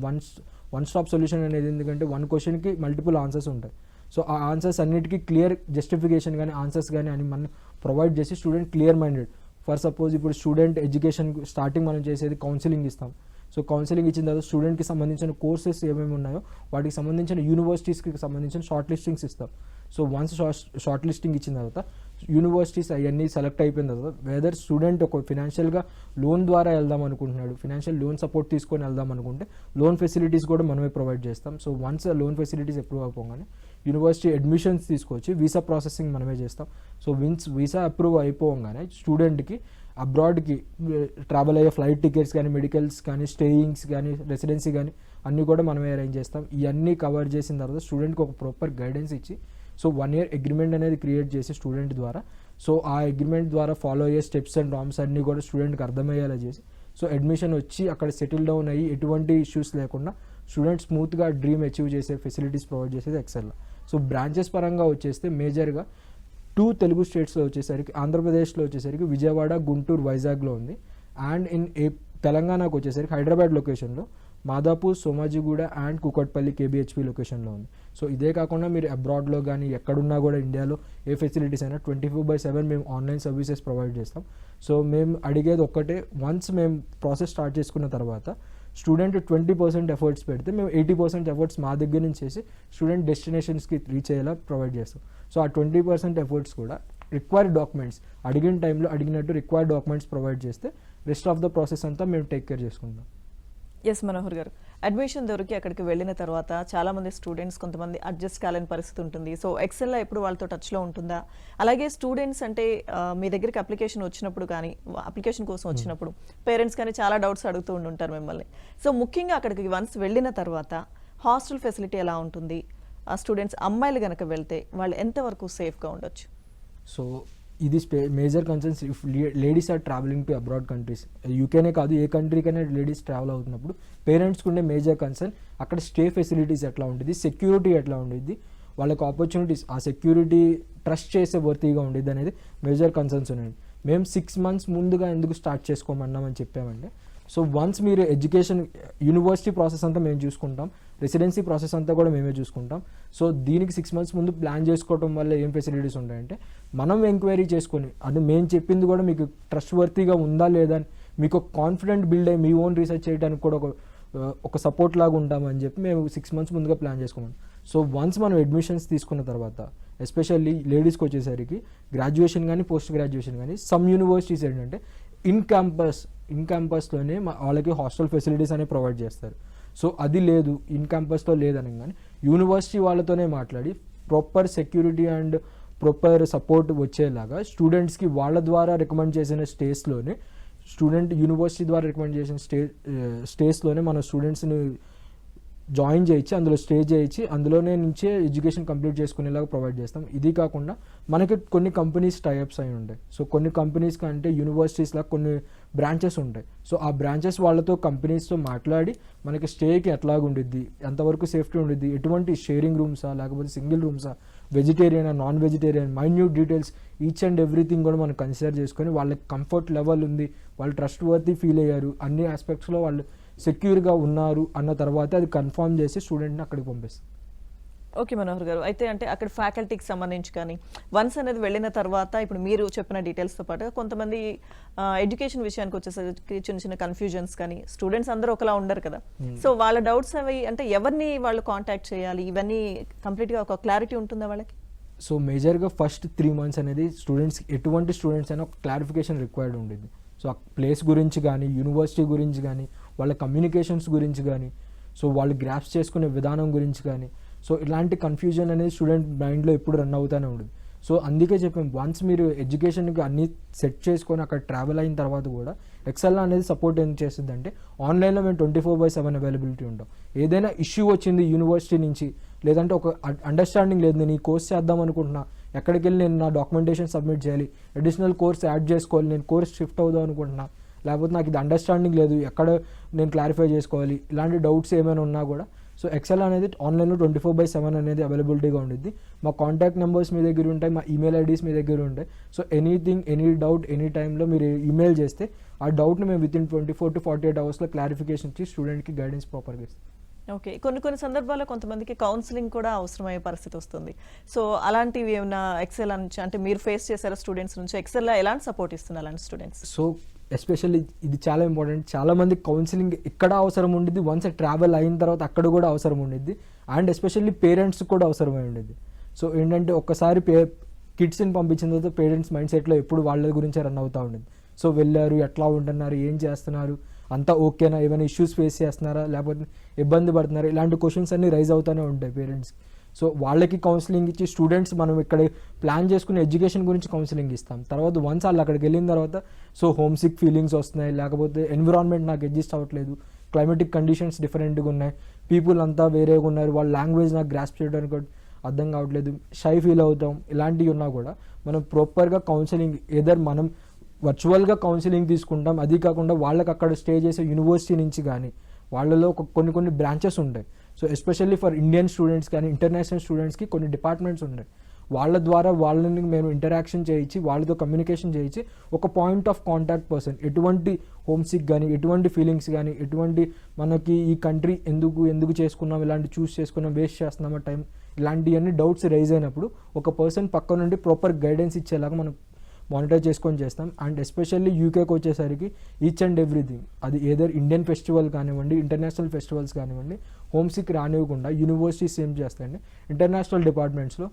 one stop solution అనేది, ఎందుకంటే వన్ క్వశ్చన్కి మల్టిపుల్ ఆన్సర్స్ ఉంటాయి. సో ఆ ఆన్సర్స్ అన్నిటికీ క్లియర్ జస్టిఫికేషన్ కానీ ఆన్సర్స్ కానీ అని మనం ప్రొవైడ్ చేసి student clear minded. For suppose ఇప్పుడు స్టూడెంట్ ఎడ్యుకేషన్ స్టార్టింగ్ మనం చేసేది కౌన్సిలింగ్ ఇస్తాం. సో కౌన్సిలింగ్ ఇచ్చిన తర్వాత స్టూడెంట్కి సంబంధించిన కోర్సెస్ ఏమేమి ఉన్నాయో వాటికి సంబంధించిన యూనివర్సిటీస్కి సంబంధించిన షార్ట్ లిస్టింగ్స్ ఇస్తాం. సో వన్స్ షార్ట్ లిస్టింగ్ ఇచ్చిన తర్వాత యూనివర్సిటీస్ అవన్నీ సెలెక్ట్ అయిపోయిన తర్వాత వెదర్ స్టూడెంట్ ఒక ఫినాన్షియల్గా లోన్ ద్వారా వెళ్దాం అనుకుంటున్నాడు, ఫినాన్షియల్ లోన్ సపోర్ట్ తీసుకొని వెళ్దాం అనుకుంటే లోన్ ఫెసిలిటీస్ కూడా మనమే ప్రొవైడ్ చేస్తాం. So once loan facilities approve అయిపోగానే యూనివర్సిటీ అడ్మిషన్స్ తీసుకొచ్చి వీసా ప్రాసెసింగ్ మనమే చేస్తాం. సో వీసా అప్రూవ్ అయిపోగానే స్టూడెంట్కి అబ్రాడ్కి ట్రావెల్ అయ్యే ఫ్లైట్ టికెట్స్ కానీ, మెడికల్స్ కానీ, స్టేయింగ్స్ కానీ, రెసిడెన్సీ కానీ అన్నీ కూడా మనమే అరేంజ్ చేస్తాం. ఇవన్నీ కవర్ చేసిన తర్వాత స్టూడెంట్కి ఒక ప్రాపర్ గైడెన్స్ ఇచ్చి సో 1 year అగ్రిమెంట్ అనేది క్రియేట్ చేసి స్టూడెంట్ ద్వారా సో ఆ అగ్రిమెంట్ ద్వారా ఫాలో అయ్యే స్టెప్స్ అండ్ నార్మ్స్ అన్నీ కూడా స్టూడెంట్కి అర్థమయ్యేలా చేసి సో అడ్మిషన్ వచ్చి అక్కడ సెటిల్ డౌన్ అయ్యి ఎటువంటి ఇష్యూస్ లేకుండా స్టూడెంట్ స్మూత్గా డ్రీమ్ అచీవ్ చేసే ఫెసిలిటీస్ ప్రొవైడ్ చేసేది ఎక్సెల్లో. సో బ్రాంచెస్ పరంగా వచ్చేస్తే మేజర్గా 2 తెలుగు స్టేట్స్లో వచ్చేసరికి, ఆంధ్రప్రదేశ్లో వచ్చేసరికి విజయవాడ, గుంటూరు, వైజాగ్లో ఉంది. అండ్ తెలంగాణకు వచ్చేసరికి హైదరాబాద్ లొకేషన్లో మాదాపూర్, సోమాజిగూడ అండ్ కుకట్పల్లి కేబిహెచ్పి లొకేషన్లో ఉంది. సో ఇదే కాకుండా మీరు అబ్రాడ్లో కానీ ఎక్కడున్నా కూడా ఇండియాలో ఏ ఫెసిలిటీస్ అయినా 24/7 మేము ఆన్లైన్ సర్వీసెస్ ప్రొవైడ్ చేస్తాం. సో మేము అడిగేది ఒక్కటే, వన్స్ మేము ప్రాసెస్ స్టార్ట్ చేసుకున్న తర్వాత స్టూడెంట్ 20% ఎఫర్ట్స్ పెడితే మేము 80% ఎఫర్ట్స్ మా దగ్గర నుంచి చేసి స్టూడెంట్ డెస్టినేషన్స్కి రీచ్ అయ్యేలా ప్రొవైడ్ చేస్తాం. సో ఆ 20% ఎఫర్ట్స్ కూడా రిక్వైర్డ్ డాక్యుమెంట్స్ అడిగిన టైంలో అడిగినట్టు రిక్వైర్డ్ డాక్యుమెంట్స్ ప్రొవైడ్ చేస్తే రెస్ట్ ఆఫ్ ద ప్రాసెస్ అంతా మేము టేక్ కేర్ చేసుకుంటాం. ఎస్ మనోహర్ గారు, అడ్మిషన్ దొరికి అక్కడికి వెళ్ళిన తర్వాత చాలామంది స్టూడెంట్స్ కొంతమంది అడ్జస్ట్ కాలేని పరిస్థితి ఉంటుంది. సో ఎక్సెల్లో ఎప్పుడు వాళ్ళతో టచ్లో ఉంటుందా? అలాగే స్టూడెంట్స్ అంటే మీ దగ్గరికి అప్లికేషన్ వచ్చినప్పుడు కానీ, అప్లికేషన్ కోసం వచ్చినప్పుడు పేరెంట్స్ కానీ చాలా డౌట్స్ అడుగుతూ ఉంటారు మిమ్మల్ని. సో ముఖ్యంగా అక్కడికి వన్స్ వెళ్ళిన తర్వాత హాస్టల్ ఫెసిలిటీ ఎలా ఉంటుంది? ఆ స్టూడెంట్స్ అమ్మాయిలు కనుక వెళ్తే వాళ్ళు ఎంతవరకు సేఫ్గా ఉండొచ్చు? సో ఇది major concerns if ladies are travelling to abroad countries, యూకేనే కాదు ఏ కంట్రీకైనా లేడీస్ ట్రావెల్ అవుతున్నప్పుడు పేరెంట్స్కి ఉండే మేజర్ కన్సర్న్ అక్కడ స్టే ఫెసిలిటీస్ ఎట్లా ఉంటుంది, సెక్యూరిటీ ఎట్లా ఉండేది, వాళ్ళకి ఆపర్చునిటీస్ ఆ సెక్యూరిటీ ట్రస్ట్ చేసే వర్తీగా ఉండేది అనేది మేజర్ కన్సర్న్స్ ఉన్నాయి. మేము 6 months ముందుగా ఎందుకు స్టార్ట్ చేసుకోమన్నామని చెప్పామంటే, సో వన్స్ మీరు ఎడ్యుకేషన్ యూనివర్సిటీ ప్రాసెస్ అంతా మేము చూసుకుంటాం, రెసిడెన్సీ ప్రాసెస్ అంతా కూడా మేమే చూసుకుంటాం. సో దీనికి 6 months ముందు ప్లాన్ చేసుకోవడం వల్ల ఏం ఫెసిలిటీస్ ఉంటాయంటే, మనం ఎంక్వైరీ చేసుకొని అది మేము చెప్పింది కూడా మీకు ట్రస్ట్ వర్తీగా ఉందా లేదా అని మీకు ఒక కాన్ఫిడెంట్ బిల్డ్ అయ్యి మీ ఓన్ రీసెర్చ్ చేయడానికి కూడా ఒక సపోర్ట్ లాగా ఉంటామని చెప్పి మేము 6 months ముందుగా ప్లాన్ చేసుకోమని. సో వన్స్ మనం అడ్మిషన్స్ తీసుకున్న తర్వాత ఎస్పెషల్లీ లేడీస్కి వచ్చేసరికి గ్రాడ్యుయేషన్ కానీ పోస్ట్ గ్రాడ్యుయేషన్ కానీ సమ్ యూనివర్సిటీస్ ఏంటంటే ఇన్ క్యాంపస్లోనే వాళ్ళకి హాస్టల్ ఫెసిలిటీస్ అనేవి ప్రొవైడ్ చేస్తారు. సో అది లేదు, ఇన్ క్యాంపస్లో లేదని కానీ యూనివర్సిటీ వాళ్ళతోనే మాట్లాడి proper security and proper support వచ్చేలాగా స్టూడెంట్స్కి వాళ్ళ ద్వారా రికమెండ్ చేసిన స్టేస్లోనే యూనివర్సిటీ ద్వారా రికమెండ్ చేసిన స్టేస్లోనే మన స్టూడెంట్స్ని జాయిన్ చేయించి అందులో స్టే చేయించి అందులోనే నుంచే ఎడ్యుకేషన్ కంప్లీట్ చేసుకునేలాగా ప్రొవైడ్ చేస్తాం. ఇది కాకుండా మనకి కొన్ని కంపెనీస్ టైఅప్స్ అయి ఉంటాయి. సో కొన్ని కంపెనీస్ కంటే యూనివర్సిటీస్లో కొన్ని బ్రాంచెస్ ఉంటాయి. సో ఆ బ్రాంచెస్ వాళ్ళతో కంపెనీస్తో మాట్లాడి మనకి స్టేకి ఎట్లాగా ఉండిద్ది, ఎంతవరకు సేఫ్టీ ఉండిద్ది, ఎటువంటి షేరింగ్ రూమ్సా లేకపోతే సింగిల్ రూమ్సా, vegetarian non vegetarian, minute details each and everything కూడా మనం కన్సిడర్ చేసుకొని వాళ్ళకి కంఫర్ట్ లెవెల్ ఉంది, వాళ్ళు ట్రస్ట్ వర్తీ ఫీల్ అయ్యారు, అన్ని ఆస్పెక్ట్స్లో వాళ్ళు సెక్యూర్గా ఉన్నారు అన్న తర్వాత అది కన్ఫర్మ్ చేసి స్టూడెంట్ని అక్కడికి పంపిస్తాం. ఓకే మనోహర్ గారు, అయితే అంటే అక్కడ ఫ్యాకల్టీకి సంబంధించి కానీ వన్స్ అనేది వెళ్ళిన తర్వాత ఇప్పుడు మీరు చెప్పిన డీటెయిల్స్తో పాటు కొంతమంది ఎడ్యుకేషన్ విషయానికి వచ్చేసరికి చిన్న చిన్న కన్ఫ్యూజన్స్ కానీ స్టూడెంట్స్ అందరూ ఒకలా ఉండరు కదా. సో వాళ్ళ డౌట్స్ అవి అంటే ఎవరిని వాళ్ళు కాంటాక్ట్ చేయాలి, ఇవన్నీ కంప్లీట్గా ఒక క్లారిటీ ఉంటుందా వాళ్ళకి? సో మేజర్గా ఫస్ట్ 3 months అనేది స్టూడెంట్స్కి ఎటువంటి స్టూడెంట్స్ అయినా ఒక క్లారిఫికేషన్ రిక్వైర్డ్ ఉండేది. సో ఆ ప్లేస్ గురించి కానీ, యూనివర్సిటీ గురించి కానీ, వాళ్ళ కమ్యూనికేషన్స్ గురించి కానీ, సో వాళ్ళు గ్రాప్స్ చేసుకునే విధానం గురించి కానీ, సో ఇలాంటి కన్ఫ్యూజన్ అనేది స్టూడెంట్ మైండ్లో ఎప్పుడు రన్ అవుతూనే ఉండదు. సో అందుకే చెప్పాం, వన్స్ మీరు ఎడ్యుకేషన్కి అన్నీ సెట్ చేసుకొని అక్కడ ట్రావెల్ అయిన తర్వాత కూడా ఎక్సెల్ అనేది సపోర్ట్ ఏం చేస్తుంది అంటే ఆన్లైన్లో మేము 24/7 అవైలబిలిటీ ఉంటాం. ఏదైనా ఇష్యూ వచ్చింది యూనివర్సిటీ నుంచి, లేదంటే ఒక అండర్స్టాండింగ్ లేదు, నేను ఈ కోర్స్ చేద్దాం అనుకుంటున్నా, ఎక్కడికి వెళ్ళి నేను నా డాక్యుమెంటేషన్ సబ్మిట్ చేయాలి, అడిషనల్ కోర్స్ యాడ్ చేసుకోవాలి, నేను కోర్స్ షిఫ్ట్ అవుదాం అనుకుంటున్నా, లేకపోతే నాకు ఇది అండర్స్టాండింగ్ లేదు, ఎక్కడ నేను క్లారిఫై చేసుకోవాలి, ఇలాంటి డౌట్స్ ఏమైనా ఉన్నా కూడా సో ఎక్సెల్ అనేది ఆన్లైన్లో 24/7 అనేది అవైలబిలిటీగా ఉంటుంది. మా కాంటాక్ట్ నెంబర్స్ మీ దగ్గర ఉంటాయి, మా ఈమెయిల్ ఐడీస్ మీ దగ్గర ఉంటాయి. So anything, any doubt, any టైంలో మీరు ఈమెయిల్ చేస్తే ఆ డౌట్ని మేము వితిన్ 24 to 48 hours క్లారిఫికేషన్ ఇచ్చి స్టూడెంట్కి గైడెన్స్ ప్రాపర్గా ఇస్తాం. ఓకే, కొన్ని సందర్భాల్లో కొంతమందికి కౌన్సిలింగ్ కూడా అవసరమయ్యే పరిస్థితి వస్తుంది. సో అలాంటివి ఏమైనా ఎక్సెల్ నుంచి అంటే మీరు ఫేస్ చేశారా స్టూడెంట్స్ నుంచి? ఎక్సెల్లో ఎలాంటి సపోర్ట్ ఇస్తున్నారు అలాంటి స్టూడెంట్స్? సో ఎస్పెషల్లీ ఇది చాలా ఇంపార్టెంట్. చాలామంది కౌన్సిలింగ్ ఇక్కడ అవసరం ఉండిద్ది, వన్స్ ట్రావెల్ అయిన తర్వాత అక్కడ కూడా అవసరం ఉండిద్ది, అండ్ ఎస్పెషల్లీ పేరెంట్స్ కూడా అవసరమై ఉండేది. సో ఏంటంటే ఒక్కసారి కిడ్స్ని పంపించిన తర్వాత పేరెంట్స్ మైండ్ సెట్లో ఎప్పుడు వాళ్ళ గురించే రన్ అవుతూ ఉండేది. సో వెళ్ళారు, ఎట్లా ఉంటున్నారు, ఏం చేస్తున్నారు, అంతా ఓకేనా, ఏమైనా ఇష్యూస్ ఫేస్ చేస్తున్నారా, లేకపోతే ఇబ్బంది పడుతున్నారా, ఇలాంటి క్వశ్చన్స్ అన్నీ రైజ్ అవుతూనే ఉంటాయి పేరెంట్స్కి. సో వాళ్ళకి కౌన్సిలింగ్ ఇచ్చి స్టూడెంట్స్ మనం ఇక్కడ ప్లాన్ చేసుకునే ఎడ్యుకేషన్ గురించి కౌన్సిలింగ్ ఇస్తాం. తర్వాత వన్స్ వాళ్ళు అక్కడికి వెళ్ళిన తర్వాత సో హోమ్ సిక్ ఫీలింగ్స్ వస్తున్నాయి, లేకపోతే ఎన్విరాన్మెంట్ నాకు అడ్జస్ట్ అవ్వట్లేదు, క్లైమేటిక్ కండిషన్స్ డిఫరెంట్గా ఉన్నాయి, పీపుల్ అంతా వేరేగా ఉన్నారు, వాళ్ళ లాంగ్వేజ్ నాకు గ్రాస్ప్ చేయడానికి అర్థం కావట్లేదు, షై ఫీల్ అవుతాం, ఇలాంటివి ఉన్నా కూడా మనం ప్రాపర్గా కౌన్సిలింగ్ ఏదర్ మనం వర్చువల్గా కౌన్సిలింగ్ తీసుకుంటాం. అది కాకుండా వాళ్ళకి అక్కడ స్టే చేసే యూనివర్సిటీ నుంచి కానీ వాళ్ళలో కొన్ని బ్రాంచెస్ ఉంటాయి. So especially for Indian students కానీ ఇంటర్నేషనల్ స్టూడెంట్స్కి కొన్ని డిపార్ట్మెంట్స్ ఉన్నాయి. వాళ్ళ ద్వారా వాళ్ళని మేము ఇంటరాక్షన్ చేయించి వాళ్ళతో కమ్యూనికేషన్ చేయించి ఒక పాయింట్ ఆఫ్ కాంటాక్ట్ పర్సన్, ఎటువంటి హోమ్ సిక్ కానీ, ఎటువంటి ఫీలింగ్స్ కానీ, ఎటువంటి మనకి ఈ కంట్రీ ఎందుకు చేసుకున్నాం, ఇలాంటి చూస్ చేసుకున్నాం, వేస్ట్ చేస్తున్నామా టైం, ఇలాంటివన్నీ డౌట్స్ రైజ్ అయినప్పుడు ఒక పర్సన్ పక్క నుండి ప్రాపర్ గైడెన్స్ ఇచ్చేలాగా మనం మానిటర్ చేసుకొని చేస్తాం. అండ్ ఎస్పెషల్లీ యూకేకి వచ్చేసరికి ఈచ్ అండ్ ఎవ్రీథింగ్, అది ఏదర్ ఇండియన్ ఫెస్టివల్ కానివ్వండి, ఇంటర్నేషనల్ ఫెస్టివల్స్ కానివ్వండి, హోమ్ సిక్ రానివ్వకుండా యూనివర్సిటీస్ ఏం చేస్తాయండి, ఇంటర్నేషనల్ డిపార్ట్మెంట్స్లో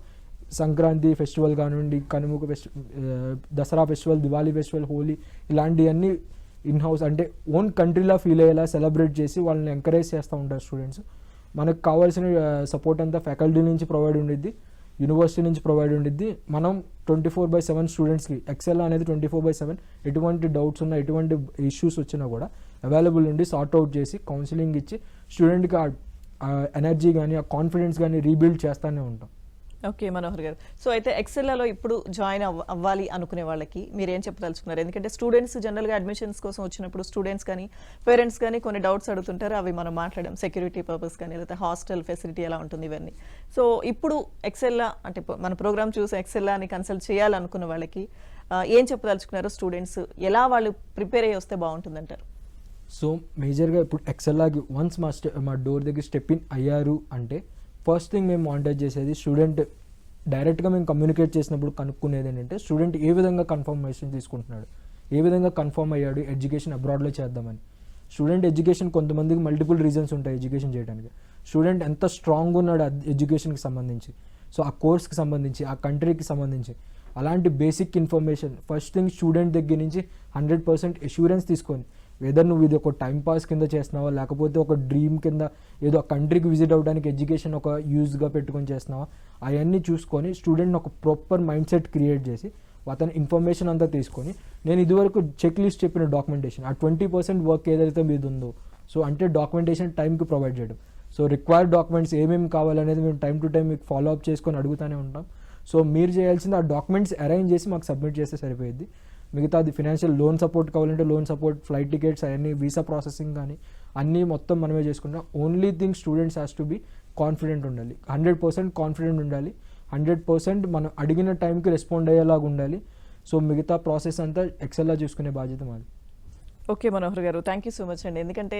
సంక్రాంతి ఫెస్టివల్ కానివ్వండి, కనుముక దసరా ఫెస్టివల్, దివాళీ ఫెస్టివల్, హోలీ, ఇలాంటివన్నీ ఇన్ హౌస్ అంటే ఓన్ కంట్రీలా ఫీల్ అయ్యేలా సెలబ్రేట్ చేసి వాళ్ళని ఎంకరేజ్ చేస్తూ ఉంటారు స్టూడెంట్స్. మనకు కావాల్సిన సపోర్ట్ అంతా ఫ్యాకల్టీ నుంచి ప్రొవైడ్ ఉండిద్ది, యూనివర్సిటీ నుంచి ప్రొవైడ్ ఉండిద్ది. మనం 24/7 స్టూడెంట్స్కి ఎక్సెల్ అనేది 24/7 ఎటువంటి డౌట్స్ ఉన్నా, ఎటువంటి ఇష్యూస్ వచ్చినా కూడా అవైలబుల్ ఉండి సార్ట్ అవుట్ చేసి కౌన్సిలింగ్ ఇచ్చి స్టూడెంట్కి ఆ ఎనర్జీ కానీ, ఆ కాన్ఫిడెన్స్ కానీ రీబిల్డ్ చేస్తూనే ఉంటాం. ఓకే మనోహర్ గారు, సో అయితే ఎక్సెల్లో ఇప్పుడు జాయిన్ అవ్వాలి అనుకునే వాళ్ళకి మీరు ఏం చెప్పదలుచుకున్నారు? ఎందుకంటే స్టూడెంట్స్ జనరల్గా అడ్మిషన్స్ కోసం వచ్చినప్పుడు స్టూడెంట్స్ కానీ పేరెంట్స్ కానీ కొన్ని డౌట్స్ అడుగుతుంటారు, అవి మనం మాట్లాడాం, సెక్యూరిటీ పర్పస్ కానీ, లేకపోతే హాస్టల్ ఫెసిలిటీ ఎలా ఉంటుంది, ఇవన్నీ. సో ఇప్పుడు ఎక్సెల్లా అంటే మన ప్రోగ్రామ్ చూసి ఎక్సెల్లా అని కన్సల్ట్ చేయాలనుకున్న వాళ్ళకి ఏం చెప్పదలుచుకున్నారు? స్టూడెంట్స్ ఎలా వాళ్ళు ప్రిపేర్ అయ్యి వస్తే బాగుంటుందంటారు? సో మేజర్గా ఇప్పుడు ఎక్సెల్లాకి వన్స్ మా డోర్ దగ్గర స్టెప్ ఇన్ అయ్యారు అంటే ఫస్ట్ థింగ్ మేము మానిటర్ చేసేది స్టూడెంట్ డైరెక్ట్గా మేము కమ్యూనికేట్ చేసినప్పుడు కనుక్కునేది ఏంటంటే స్టూడెంట్ ఏ విధంగా కన్ఫర్మేషన్ తీసుకుంటున్నాడు, ఏ విధంగా కన్ఫర్మ్ అయ్యాడు ఎడ్యుకేషన్ అబ్రాడ్లో చేద్దామని. స్టూడెంట్ ఎడ్యుకేషన్ కొంతమందికి మల్టిపుల్ రీజన్స్ ఉంటాయి ఎడ్యుకేషన్ చేయడానికి. స్టూడెంట్ ఎంత స్ట్రాంగ్ ఉన్నాడు ఎడ్యుకేషన్కి సంబంధించి, సో ఆ కోర్స్కి సంబంధించి, ఆ కంట్రీకి సంబంధించి అలాంటి basic information first thing student దగ్గర నుంచి 100% అష్యూరెన్స్ తీసుకొని, వెదర్ నువ్వు ఇది ఒక టైం పాస్ కింద చేస్తున్నావా, లేకపోతే ఒక డ్రీమ్ కింద ఏదో ఆ కంట్రీకి విజిట్ అవ్వడానికి ఎడ్యుకేషన్ ఒక యూజ్గా పెట్టుకొని చేస్తున్నావా, అవన్నీ చూసుకొని స్టూడెంట్ని ఒక ప్రాపర్ మైండ్ సెట్ క్రియేట్ చేసి అతని ఇన్ఫర్మేషన్ అంతా తీసుకొని, నేను ఇదివరకు చెక్ లిస్ట్ చెప్పిన డాక్యుమెంటేషన్ ఆ 20% వర్క్ ఏదైతే మీద ఉందో, సో అంటే డాక్యుమెంటేషన్ టైంకి ప్రొవైడ్ చేయడం. సో రిక్వైర్డ్ డాక్యుమెంట్స్ ఏమేమి కావాలనేది మేము టైం టు టైం మీకు ఫాలో అప్ చేసుకొని అడుగుతూనే ఉంటాం. సో మీరు చేయాల్సింది ఆ డాక్యుమెంట్స్ అరేంజ్ చేసి మాకు సబ్మిట్ చేస్తే సరిపోయింది. మిగతా అది ఫినాన్షియల్ లోన్ సపోర్ట్ కావాలంటే లోన్ సపోర్ట్, ఫ్లైట్ టికెట్స్ అవన్నీ, వీసా ప్రాసెసింగ్ కానీ అన్నీ మొత్తం మనమే చేసుకుంటాం. Only thing students has to be confident ఉండాలి, 100% కాన్ఫిడెంట్ ఉండాలి, 100% మనం అడిగిన టైంకి రెస్పాండ్ అయ్యేలాగా ఉండాలి. సో మిగతా ప్రాసెస్ అంతా ఎక్సెల్లా చూసుకునే బాధ్యత మాది. ఓకే మనోహర్ గారు, థ్యాంక్ యూ సో మచ్ అండి. ఎందుకంటే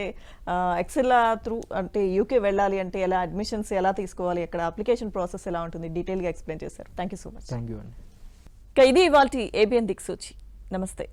ఎక్సెల్లా త్రూ అంటే యూకే వెళ్ళాలి అంటే ఎలా అడ్మిషన్స్ ఎలా తీసుకోవాలి, అక్కడ అప్లికేషన్ ప్రాసెస్ ఎలా ఉంటుంది, డీటెయిల్గా ఎక్స్ప్లెయిన్ చేశారు. Thank you so much. Thank you అండి. ఇది ఇవాల్టి ఏబిఎన్ దిక్సూచి. నమస్తే.